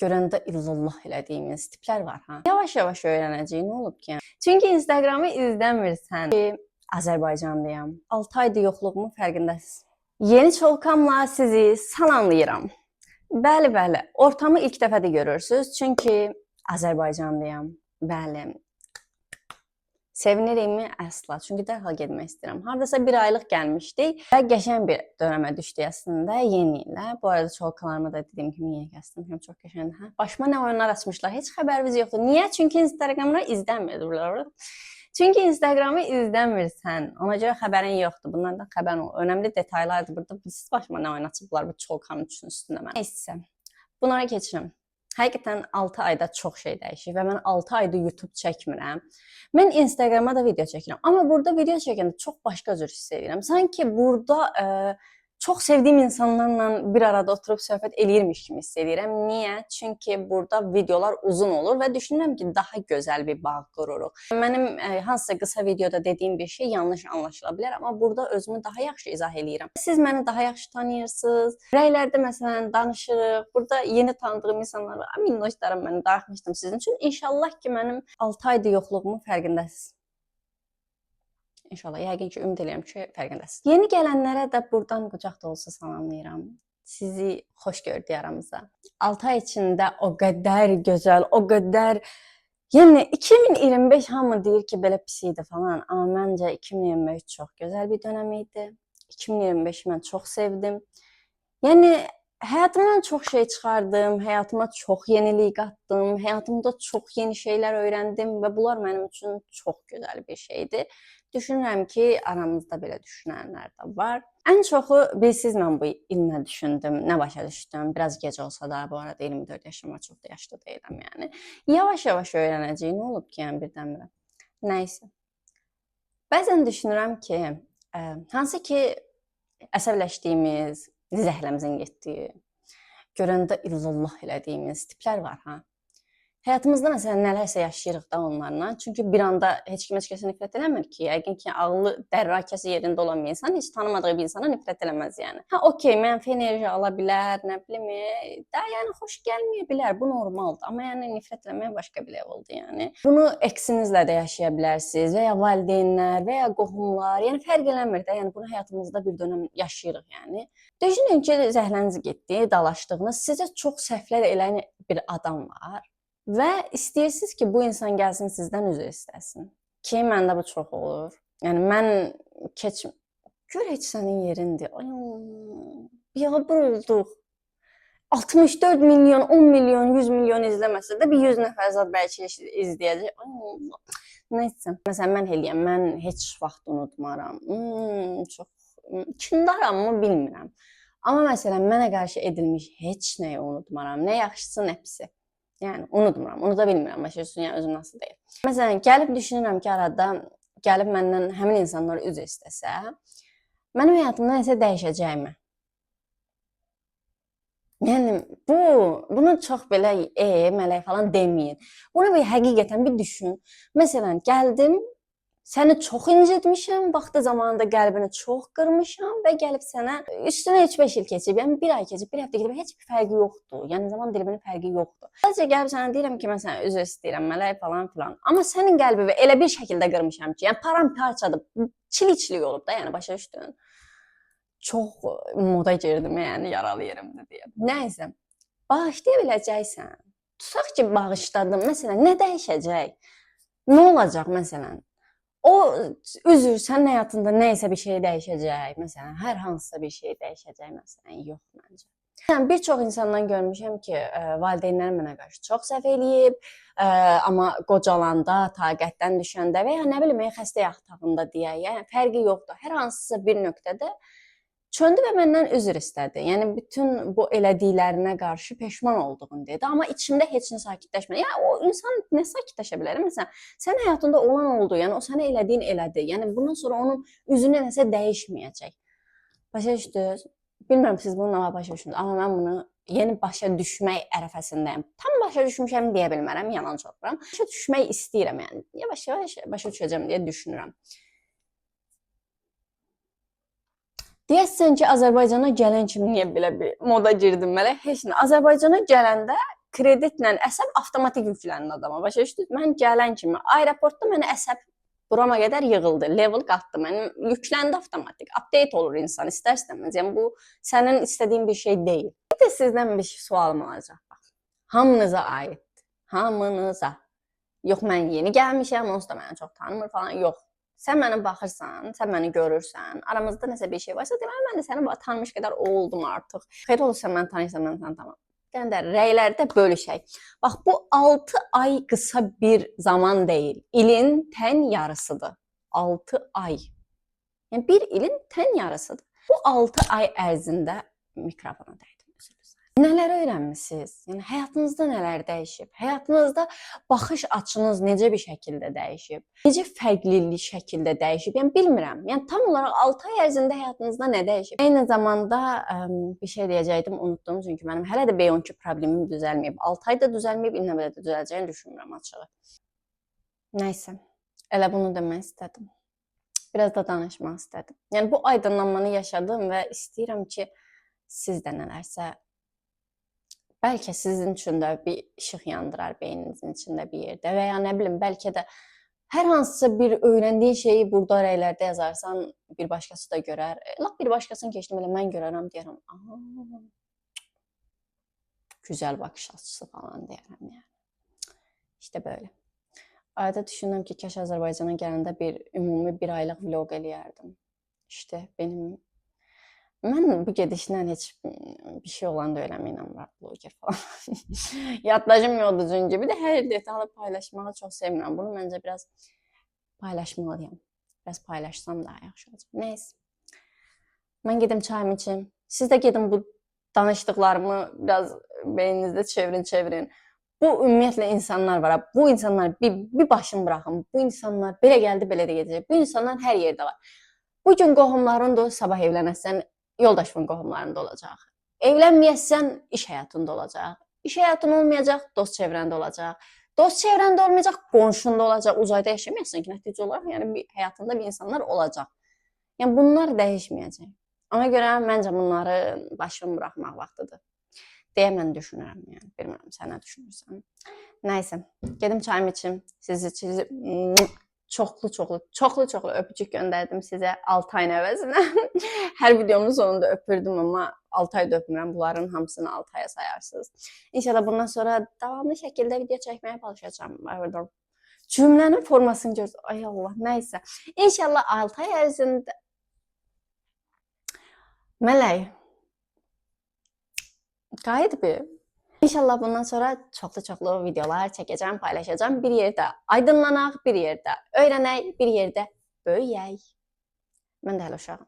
görəndə illallah elədiyimiz tiplər var ha. Yavaş-yavaş öyrənəcəyik, nə olub ki? Çünki Instagramı izləmirsən ki, Azərbaycanlıyam. 6 aydır yoxluğumun fərqindəsiz. Yeni çolkamla sizi salamlayıram. Bəli, ortamı ilk dəfə də görürsüz, çünki Azərbaycanlıyam. Bəli. Sevinirikmi? Əsla. Çünki dərhal getmək istəyirəm. Hardasa bir aylıq gəlmişdik və qəşəng bir dönəmə düşdük əslində yeni ilə. Bu arada çolkalarıma da dediyim kimi yeni kəsdim. Həm çox qəşəngdir. Hə? Başıma nə oyunlar açmışlar. Heç xəbərimiz yoxdur. Niyə? Çünki Instagramı izləmirlər. Çünki Instagramı izləmirsən. Ona görə xəbərin yoxdur. Bunlardan xəbərin olur. Önəmli detallardır burada. Siz başıma nə oyun açıblar bu çolkanın üstündə mən. Neysə. Bunlara keçirim. Həqiqətən 6 ayda çox şey dəyişir və mən 6 ayda YouTube çəkmirəm. Mən Instagrama da video çəkirəm. Amma burada video çəkəndə çox başqa cür hiss edirəm. Sanki burada çox sevdiyim insanlarla bir arada oturub söhbət eləyirmiş kimi hiss edirəm. Niyə? Çünki burada videolar uzun olur və düşünürəm ki, daha gözəl bir bağ qururuq. Mənim hansısa qısa videoda dediyim bir şey yanlış anlaşıla bilər, amma burada özümü daha yaxşı izah eləyirəm. Siz məni daha yaxşı tanıyırsınız. Rəylərdə məsələn danışırıq. Burada yeni tanıdığım insanlar var. Minnoşlarım məni darıxmışdım sizin üçün. İnşallah ki, mənim 6 ayda yoxluğumun fərqindəsiz. İnşallah, yəqin ki, ümid edirəm ki, fərqindəsiz. Yeni gələnlərə də buradan qucaq dolusu salamlayıram. Sizi xoş gördük aramıza. 6 ay içində o qədər gözəl, o qədər... Yəni, 2025 hamı deyir ki, belə pis idi falan. Amma məncə 2023 çox gözəl bir dönəm idi. 2025-i mən çox sevdim. Yəni, həyatımdan çox şey çıxardım, həyatıma çox yenilik qatdım, həyatımda çox yeni şeylər öyrəndim və bunlar mənim üçün çox gözəl bir şeydir. Düşünürəm ki, aramızda belə düşünənlər də var. Ən çoxu bilsiz mən bu il nə düşündüm, nə başa düşdüm. Biraz gec olsa da, bu arada 24 yaşım var, çox da yaşlı deyiləm yəni. Yavaş-yavaş öyrənəcəyik, nə olub ki, yəni birdən-birə. Nəysə. Bəzən düşünürəm ki, hansı ki əsəbləşdiyimiz, zəhləmizin getdiyi, görəndə illallah elədiyimiz tiplər var ha. Həyatımızda məsələn nələrsə yaşayırıq da onlarla. Çünki bir anda heç kim heç kəsə nifrət eləmir ki. Yəqin ki, ağlı dərrakəsi yerində olan bir insan heç tanımadığı bir insana nifrət eləməz yəni. Ha, okey, mənfi enerji ala bilər, nə bilim, da yəni xoş gəlməyə bilər. Bu normaldır. Amma yəni nifrət eləmək başqa bir leveldir yəni. Bunu eksinizlə də yaşaya bilərsiniz və ya valideynlər və ya qohumlar. Yəni fərq eləmir də. Yəni bunu həyatımızda bir dönəm yaşayırıq yəni. Düşünün ki, zəhləniz getdi, dalaşdığınız, sizə çox səhvlər eləyən bir adam var. Və istəyirsiniz ki, bu insan gəlsin sizdən üzr istəsin. Ki, məndə bu çox olur. Yəni, mən gör heç sənin yerindir. Ay, biabır olduq. 64 milyon, 10 milyon, 100 milyon izləməsə də bir 100 nəfər zad bəlkə izləyəcək. Ay, Allah. Neysə. Məsələn, mən eləyəm, mən heç vaxt unutmaram. Çox kindaram mı bilmirəm. Amma məsələn, mənə qarşı edilmiş heç nəyi unutmaram. Nə yaxşısı, nə pisi. Yəni, unutmuram, unuda bilmirəm, başa düşün, yəni özüm nasıl deyil. Məsələn, gəlib düşünürəm ki, arada gəlib məndən həmin insanlar üzr istəsə, mənim həyatımda nəsə dəyişəcəkmi? Yəni, bunu çox belə mələk falan deməyin. Bunu bir həqiqətən bir düşün. Məsələn, gəldim, səni çox incitmişəm, vaxtı zamanında qəlbini çox qırmışam və gəlib sənə üstünə 3-5 il keçib, yəni bir ay keçib, bir həftə keçib, heç bir fərqi yoxdur. Yəni zaman diliminin fərqi yoxdur. Sadəcə gəlib sənə deyirəm ki, məsələn, üzr istəyirəm, mələk falan filan. Amma sənin qəlbini elə bir şəkildə qırmışam ki, yəni paramparçadır, çilik-çilik olub da, yəni başa düşdün. Çox moda girdim, yəni yaralı yerimdir deyə. Nəysə, bağışlaya biləcəksən. Tutaq ki, bağışladım, məsələn, nə dəyişəcək? Nə olacaq məsələn? O üzr sənin həyatında nə isə bir şey dəyişəcək, məsələn, hər hansısa bir şey dəyişəcək, məsələn, yox məncə. Yəni, bir çox insandan görmüşəm ki, valideynlərim mənə qarşı çox səhv eləyib, amma qocalanda, taqətdən düşəndə və ya nə bilim, xəstə yatağında deyək, yəni fərqi yoxdur. Hər hansısa bir nöqtədə çöndü və məndən üzr istədi. Yəni, bütün bu elədiklərinə qarşı peşman olduğunu dedi. Amma içimdə heç nə sakitləşmədi. Yəni, o insan nə sakitləşə bilər? Məsələn, sənin həyatında olan oldu. Yəni, o sənə elədiyin elədi. Yəni, bundan sonra onun üzünə nəsə dəyişməyəcək. Başa düşdünüz? Bilmirəm, siz bunu nə başa düşdünüz. Amma mən bunu yeni başa düşmək ərəfəsindəyim. Tam başa düşmüşəm deyə bilmərəm, yalan çoxuram. Başa düşmək istəyirəm, yəni. Yavaş-yavaş başa düşəcəm deyə düşünürəm. Deyəsən ki, Azərbaycana gələn kimi niyə belə bir moda girdim mələ? Heç nə. Azərbaycana gələndə kreditlə əsəb avtomatik yüklənir adama. Başa düşdünüz? Mən gələn kimi aeroportda mənə əsəb burama qədər yığıldı, level qatdı. Mənim yükləndi avtomatik. Update olur insan istər-istəməz. Yəni bu sənin istədiyin bir şey deyil. Bir də sizdən bir sualım olacaq. Bax. Hamınıza aid. Hamınıza. Yox, mən yeni gəlmişəm, onsuz da məni çox tanımır falan. Yox. Sən mənə baxırsan, sən məni görürsən, aramızda nəsə bir şey varsa, deməli mən də səni tanımış qədər oldum artıq. Xeyr olursa mən tanıyırsam, mən səni tanımam. Gəndə rəylərdə bölüşək. Bax, bu 6 ay qısa bir zaman deyil. İlin tən yarısıdır. 6 ay. Yəni, bir ilin tən yarısıdır. Bu 6 ay ərzində mikrofona dəydim. Nələr öyrənmisiniz? Yəni, həyatınızda nələr dəyişib? Həyatınızda baxış açınız necə bir şəkildə dəyişib? Necə fərqli şəkildə dəyişib? Yəni, bilmirəm. Yəni, tam olaraq 6 ay ərzində həyatınızda nə dəyişib? Eyni zamanda bir şey deyəcəkdim, unutdum. Çünki mənim hələ də B12 problemim düzəlməyib. 6 ayda düzəlməyib, indi belə də düzələcəyini düşünmürəm açığı. Nəysə, elə bunu demək istədim. Biraz da danışmaq istədim. Yəni, bu aydınlanmanı yaşadım və istəyirəm ki, siz də nələrsə bəlkə sizin üçün də bir işıq yandırar beyninizin içində bir yerdə və ya nə bilim, bəlkə də hər hansısa bir öyrəndiyin şeyi burada rəylərdə yazarsan, bir başqası da görər. Lap bir başqasını keçdim, elə mən görərəm, deyərəm, aha, güzel bakış açısı falan deyərəm yəni. İşte böyle. Ayda düşündüm ki, kaş Azərbaycana gələndə ümumi bir aylıq vlog eləyərdim. İşte benim... Mən bu gedişlə heç bir şey olan da eləməyinəm var, bloger falan. Yaddaşım yoxdur çünki. Bir də hər detalı paylaşmağı çox sevmirəm. Bunu məncə biraz paylaşmalıyam. Biraz paylaşsam daha yaxşı olacaq. Neyse. Mən gedim çayımı içim. Siz də gedin bu danışdıqlarımı biraz beyninizdə çevirin. Bu ümumiyyətlə insanlar var. Bu insanlar bir başını bırakın. Bu insanlar belə gəldi, belə də gedəcək. Bu insanlar hər yerdə var. Bugün qohumlarındır, sabah evlənəsən, yoldaşın qohumlarında olacaq. Evlənməyəsən, iş həyatında olacaq. İş həyatın olmayacaq, dost çevrəndə olacaq. Dost çevrəndə olmayacaq, qonşunda olacaq. Uzayda yaşamayasın ki, nəticə olaraq yəni həyatında bir insanlar olacaq. Yəni bunlar dəyişməyəcək. Ona görə məncə bunları başını buraxmaq vaxtıdır. Deyə mən düşünürəm yəni. Bilmirəm, sən nə düşünürsən? Nəysə, gedim çayımı içim. Sizi çoxlu öpücük göndərdim sizə 6 ayın əvəzinə. Hər videomun sonunda öpürdüm, amma 6 ayda öpmürəm. Bunların hamısını 6 aya sayarsınız. İnşallah bundan sonra davamlı şəkildə video çəkməyə çalışacağım. Cümlənin formasını görürüz. Ay Allah, nəysə. İnşallah 6 ay ərzində... Mələk, qayıt bir. İnşallah bundan sonra çoxlu videolar çəkəcəm, paylaşacağım. Bir yerdə aydınlanaq, bir yerdə öyrənək, bir yerdə böyüyək. Mən də hələ uşağım.